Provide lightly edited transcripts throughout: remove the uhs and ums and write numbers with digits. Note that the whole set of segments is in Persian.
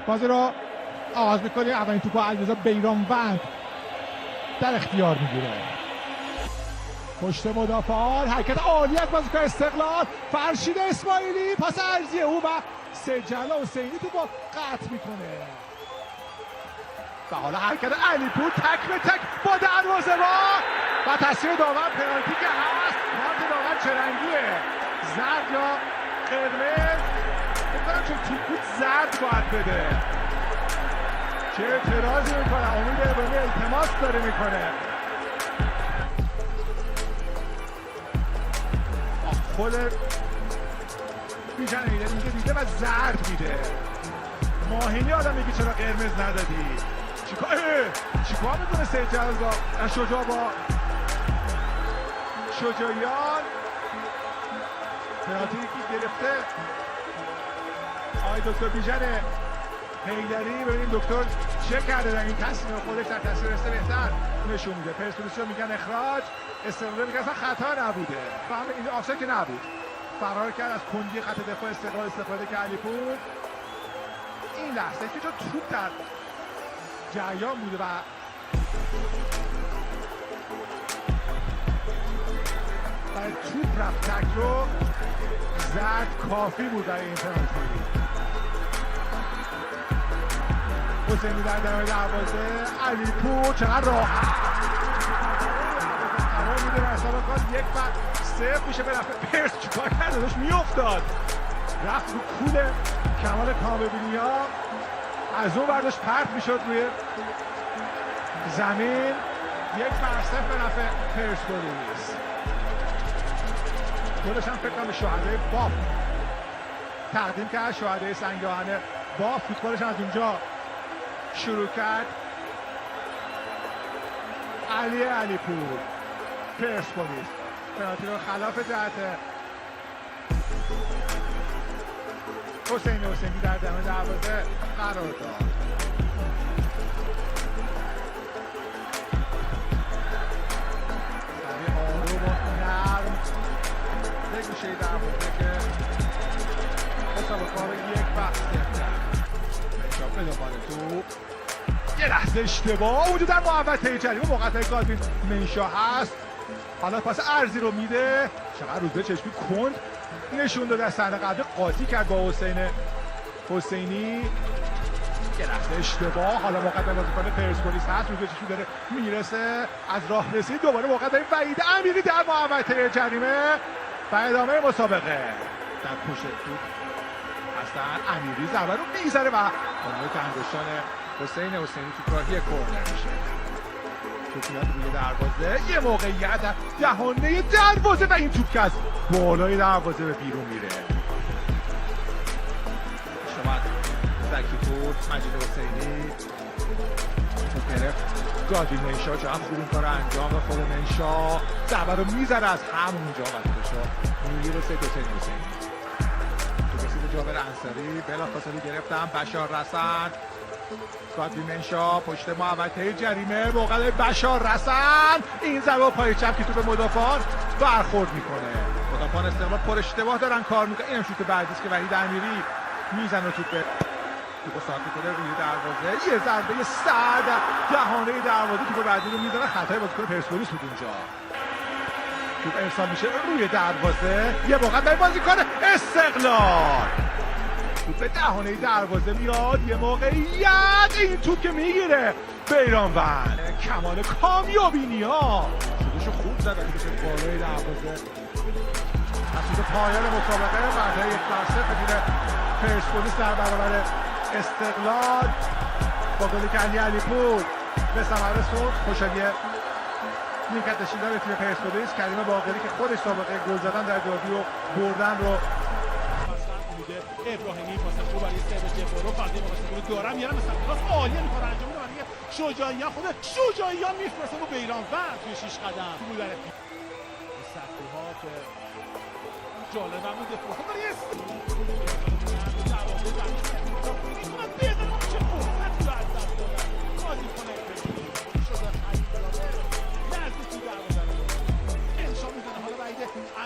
بازی رو آغاز میکنیم. اولین توپ علیرضا بیرانوند در اختیار میگیره. پشت مدافعان حرکت عالی از بازیکن استقلال. فرشید اسماعیلی پاس عرضی او و سجل حسینی تو با قطع میکنه و حالا حرکت علیپور تک به تک با دروازه‌بان و تصویر داور پنالتی که هست. کارت داور چه رنگیه؟ زرد یا قرمز؟ بکنم چون توپ زرد باید بده. چه اعتراضی میکنه؟ امید ابراهیمی التماس داره میکنه. خود بیژن میده دیده و زرد میده. ماهینی آدم میگه چرا قرمز ندادی؟ چیکار میکنه سجل با شجاع با شجاعیان؟ پنالتی که گرفته آقای دکتر بیژن حیدری. ببینیم دکتر چه کرده در این تصمیم خودش در تصویر رسته بهتر نشون میده. پرسپولیس رو میگن اخراج، استقلال میگن اصلا خطا نبوده. فهم این آفساید که نبود. فرار کرد از کندی خط دفاع استقلال استفاده که علیپور. این لحظه که چون توپ در جریان بوده و توپ رفت تک رو زرد کافی بود برای این پنالتی. حسینی در دمای دروازه. علیپور چقدر راحت قرار میده و مسابقات 1-0 میشه. به نفع پرس چیکار کرده؟ داشت میافتاد، رفت رو کول کمال کامبینیا، از اون برداشت پرت میشد روی زمین. 1-0 به نفع پرسپولیس. خودش هم فکر کنم به شهدای باف تقدیم کرد. شهدای سنگاهن باف فوتبالش از اونجا شروع کرد. علیپور پرسپولیس پنالتی رو خلاف جهت حسینی در دم دروازه قرار داد. سریع آروم و نرم یک میشه دروازه که مسابقه رو 1-0 کرد. بدوباره توپ یه لحظه اشتباه اونجا در محوطه جریمه موقعیت گالوین منشا هست. حالا پاس ارضی رو میده. چقدر روزبه چشمی کند نشون داده. از صحنه قبل قاطی کرد با حسینی. یه لحظه اشتباه. حالا موقعیت بازیکن پرسپولیس هست. روزبه چشمی داره میرسه از راه رسید. دوباره موقعیت وحید امیری در محوطه جریمه و ادامه مسابقه. در پشت توپ هستن. امیری ضربه رو میزنه و اونجا که انگشتان حسینی تو راهی کورنر میشه. توپ میاد روی دروازه. یه موقعیت دهانه دروازه و این توپ که از بالای دروازه به بیرون میره. شما زکی‌پور مجید حسینی توپ گرفت. گالوین منشا چقدر خوب این کار انجام به خود منشا. ضربه رو میزنه از همونجا وقتشو میرسه حسینی. جابر انصاری بلافاصله گرفتم. بشار رسن. گالوین منشا پشت محوطه جریمه. موقع بشار رسن. این ضربه پای چپ که تو به مدافعان برخورد میکنه. مدافعان استقلال پر اشتباه دارن کار میکنن. اینم شوت بعدی است که وحید امیری میزنه توپ ساعت میکنه روی دروازه. یه ضربه سرد دهانه دروازه توپ بعدی رو میزنه. خطای بازیکن پرسپولیس بود اونجا. توپ ارسال میشه روی دروازه. یه موقع به بازیکن استقلال توپ به دهانه دروازه میاد. یه موقعیت این توپ که میگیره بیرانوند. کمال کامیابینیا شدوشو خوب زد ولی بشه بالای دروازه. تصویر پایان مسابقه بعد 1-0 میره پرسپولیس در برابر استقلال با گلی که علیپور به ثمر رسید. خوشحالی نیمکت نشیندار تیم پرسپولیس کریم باقری که خودش سابقه گل زدن در دربی و بردن رو ابراهیمی پاس خوب برای سید جبارو فردی مقصد رو دارم میارم مثلا راست عالی این کارو انجام میده برای شجاعیان. خود شجاعیان میفرسته با بیرانوند توی 6 قدم تو در سطوحات جالب هم بوده. خب برای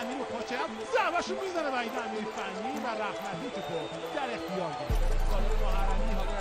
امیر و پاچه هم ضربه‌شو میزنه وحید امیری فنی و رحمتی توپو در اختیار گرفت. سالات محرمی حالا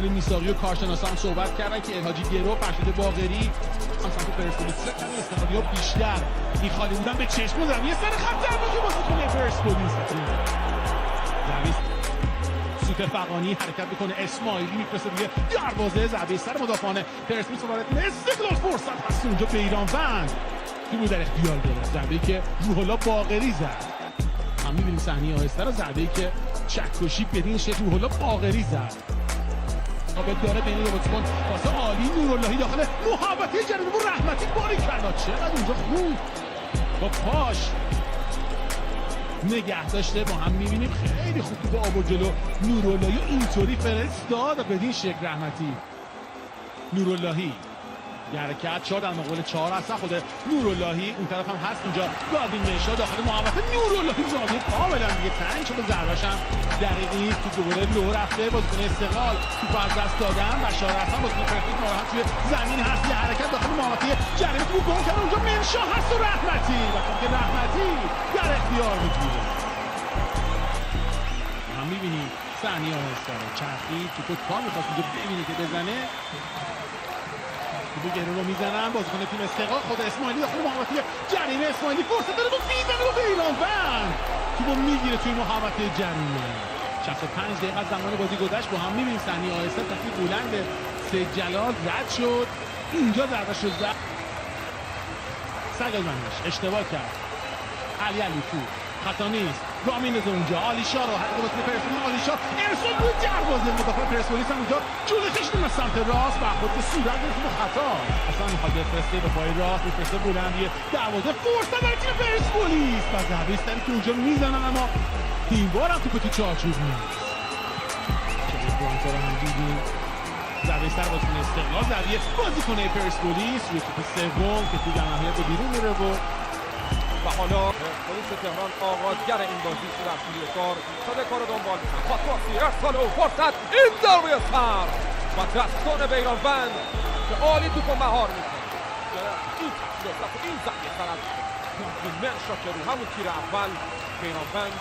امیر میساقی و کارشناسا هم صحبت کردن که الحاجی گرو، فرشید باقری هم سمت پرسپولیس کمی استقلالی‌ها بیشتر این خالی بودن به چشم زدن. یه سر خط ضربه بازیکن پرسپولیس سوت فقانی حرکت میکنه، اسماعیلی میفرسته دیگه دروازه، ضربه سر مدافعان پرسپولیس وارد استقلال فرصت هست اونجا بیرانوند که بود در اختیار گرفت، ضربه‌ای که روح الله باقری زد. هم می‌بینیم صحنه آهسته رو، ضربه‌ای که چکشی بدین شکل روح الله باقری زد. ثابت داره بین دو بازیکن واسه عالی نوراللهی داخل محوطه جریمه و رحمتی باریکلا چقدر اونجا خوب با پاش نگه داشته. با هم می‌بینیم خیلی خوب تو آب و جلو نوراللهی اینطوری فرستاد بدین شکل رحمتی. نوراللهی حرکت شد در مقابل 4 هست خود نوراللهی، اون طرف هم هست اونجا گاردین نشا داخل محوطه نوراللهی زاویه کاملا دیگه تنگ شده، ضربه‌ش هم دقیقی تو دوباره لو رفته. بازیکن استقلال توپ از دست دادن بشار حسن بازیکن پرسپولیس ناراحت توی زمین هست، یه حرکت داخل محوطه جریمه تو گل کرد اونجا منشا هست و رحمتی وقتی که رحمتی در اختیار میگیره. هم می‌بینیم ثانی آهسته چرخی توپ تا می‌خواست اونجا ببینه که بزنه توپ گرو رو میزنن بازیکن تیم استقلال خود اسماعیلی داخل محوطه جریمه. اسماعیلی فرصت داره و میزنه و بیرانوند توپو میگیره توی محوطه جریمه. 65 دقیقه از زمان بازی گذشت. با هم میبینیم صحنه آهسته تفتی بلند سید جلال رد شد، اینجا ضربه شد زد سگلمنش اشتباه کرد. علی پور خطا نیست، راه میندازه اونجا آلیشا رو حرکت واسه پرسپولیس. آلیشا ارسال بود دروازه مدافع پرسپولیس هم اونجا جلوی کشیدن از سمت راست و خود صورت گرفت خطا. اصلا میخواد بفرسته به پای راست، میفرسته بلندیه دروازه فرصت برای تیم پرسپولیس و ضربه سری که اونجا میزنن اما این بار هم توپ تو چارچوب نیست. چه برانتر هم دیدیم ضربه سر بازیکن استقلال، ضربه بازیکن پرسپولیس روی توپ سوم که تو در نهایت به بیرون میره و حالا پلیس تهران آغازگر این بازی در طول کار شده کار دنبال میکنن. پاسپاسی ارسال و فرصت این ضربه سر و دستان بیرانوند که عالی توپو مهار میکنه. این تحصیل است این ضربه سر از منشا که رو همون تیر اول بیرانوند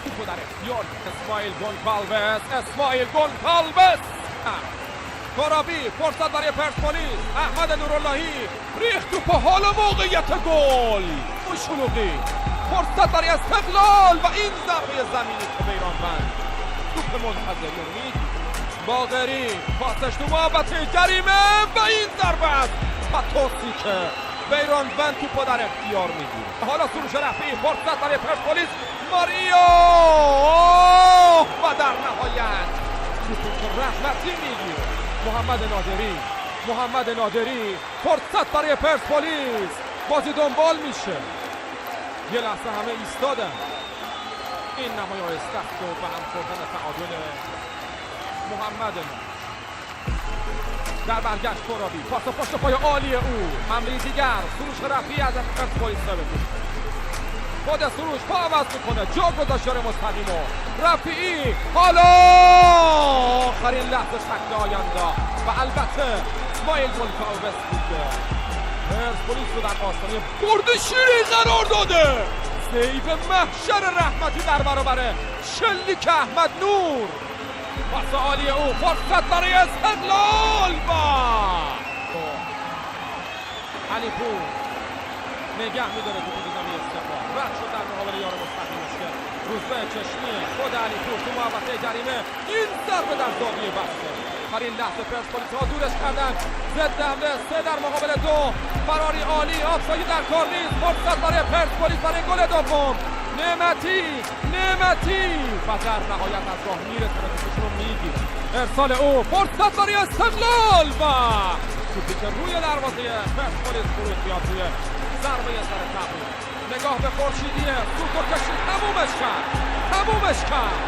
توپو در اختیار اسماعیل گونکالوس. اسماعیل گونکالوس کارابی فرصت برای پرسپولیس. احمد نوراللهی ریخت توپ حالا موقعیت گل شلوغی فرصت برای استقلال و این ضربه زمینی که بیرانوند توپ منتظر امید باقری پاسش تو محوطه جریمه و این ضربه است پاتوسی که بیرانوند توپو در اختیار میگیره. حالا سروش رفیعی فرصت برای پرسپولیس ماریو و در نهایت توپو که رحمتی میگیره. محمد نادری فرصت برای پرسپولیس، بازی دنبال میشه. یه لحظه همه ایستادن. این نمای آهسته است و به هم خوردن تعادل محمد در برگشت کورابی پاس پشت پای عالی او. حمله دیگر سروش رفیعی از پرسپولیس ببینید. خود سروش پا عوض میکنه، جا گذاشت مستقیمو رفیعی. حالا آخرین لحظه شکل آینده و البته اسماعیل گونکالوس بوده. پرسپولیس رو در آستانه برد شیری قرار داده. سیو محشر رحمتی در برابر شلیک احمد نور. پاس عالی او فرصت برای استقلال با علی پور نگه میداره تو زمین استقلال. رد شد در مقابل یار مستقیمش که روزبه چشمی. خود علی پور تو محوطه جریمه این ضربه در زاویه بسته. آخرین لحظه پرسپولیس ها دورش کردن. ضد حمله 3 در مقابل 2. فراری عالی آفساید در کار نیست. فرصت برای پرسپولیس برای گل دوم. نعمتی و در نهایت از راه میرسه و توپش رو میگیره. ارسال او فرصت برای استقلال و توپی که روی دروازه پرسپولیس فرود بیاد توی ضربه سر تبریک. نگاه به خورشیدیه سوتو کشید تمومش کرد.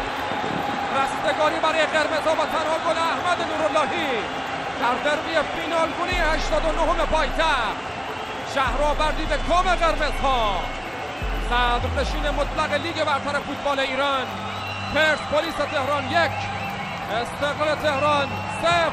رستگاری برای قرمزها و تنها گل احمد نوراللهی در دربی فینالگونی 89 پایتخت. شهرآوردی به کام قرمزها، صدرنشین مطلق لیگ برتر فوتبال ایران. پرسپولیس تهران 1 استقلال تهران 0.